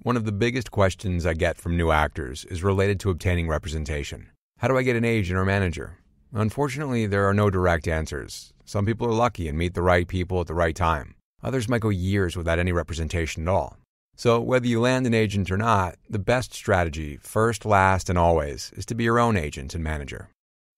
one of the biggest questions I get from new actors is related to obtaining representation. How do I get an agent or manager? Unfortunately, there are no direct answers. Some people are lucky and meet the right people at the right time. Others might go years without any representation at all. So whether you land an agent or not, the best strategy, first, last, and always, is to be your own agent and manager.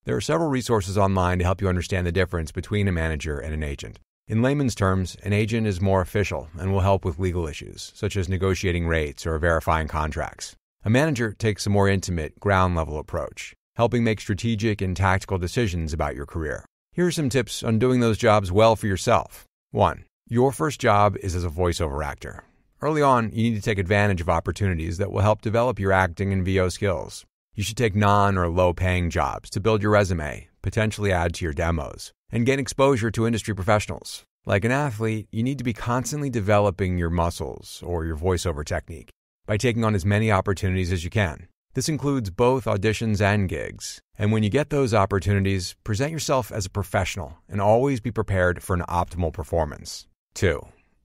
There are several resources online to help you understand the difference between a manager and an agent. In layman's terms, an agent is more official and will help with legal issues, such as negotiating rates or verifying contracts. A manager takes a more intimate, ground-level approach, helping make strategic and tactical decisions about your career. Here are some tips on doing those jobs well for yourself. 1. Your first job is as a voiceover actor. Early on, you need to take advantage of opportunities that will help develop your acting and VO skills. You should take non- or low-paying jobs to build your resume, potentially add to your demos, and gain exposure to industry professionals. Like an athlete, you need to be constantly developing your muscles or your voiceover technique by taking on as many opportunities as you can. This includes both auditions and gigs. And when you get those opportunities, present yourself as a professional and always be prepared for an optimal performance. 2.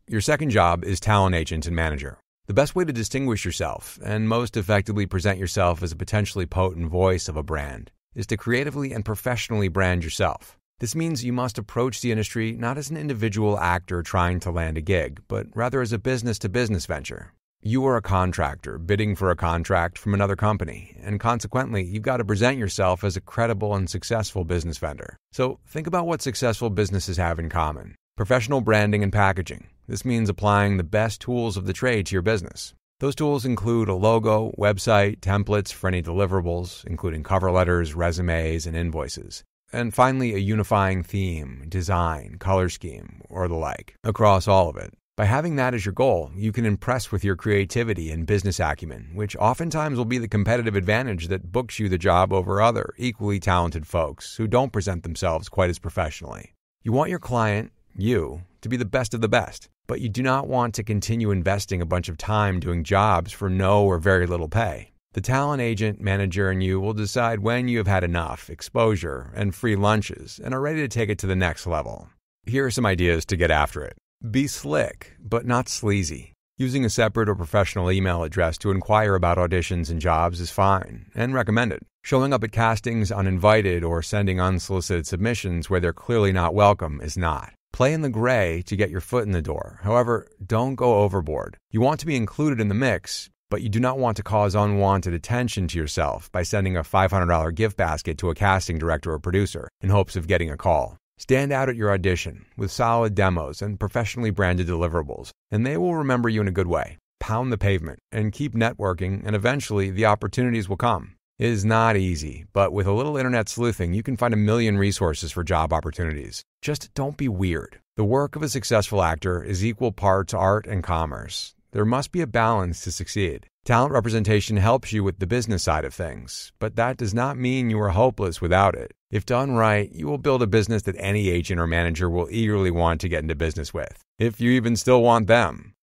Your second job is talent agent and manager. The best way to distinguish yourself and most effectively present yourself as a potentially potent voice of a brand is to creatively and professionally brand yourself. This means you must approach the industry not as an individual actor trying to land a gig, but rather as a business-to-business venture. You are a contractor bidding for a contract from another company, and consequently, you've got to present yourself as a credible and successful business vendor. So think about what successful businesses have in common. Professional branding and packaging. This means applying the best tools of the trade to your business. Those tools include a logo, website, templates for any deliverables, including cover letters, resumes, and invoices. And finally, a unifying theme, design, color scheme, or the like, across all of it. By having that as your goal, you can impress with your creativity and business acumen, which oftentimes will be the competitive advantage that books you the job over other equally talented folks who don't present themselves quite as professionally. You want your client, you, to be the best of the best, but you do not want to continue investing a bunch of time doing jobs for no or very little pay. The talent agent, manager, and you will decide when you have had enough exposure and free lunches and are ready to take it to the next level. Here are some ideas to get after it. Be slick, but not sleazy. Using a separate or professional email address to inquire about auditions and jobs is fine and recommended. Showing up at castings uninvited or sending unsolicited submissions where they're clearly not welcome is not. Play in the gray to get your foot in the door. However, don't go overboard. You want to be included in the mix, but you do not want to cause unwanted attention to yourself by sending a $500 gift basket to a casting director or producer in hopes of getting a call. Stand out at your audition with solid demos and professionally branded deliverables, and they will remember you in a good way. Pound the pavement and keep networking, and eventually the opportunities will come. It is not easy, but with a little internet sleuthing, you can find a million resources for job opportunities. Just don't be weird. The work of a successful actor is equal parts art and commerce. There must be a balance to succeed. Talent representation helps you with the business side of things, but that does not mean you are hopeless without it. If done right, you will build a business that any agent or manager will eagerly want to get into business with, if you even still want them.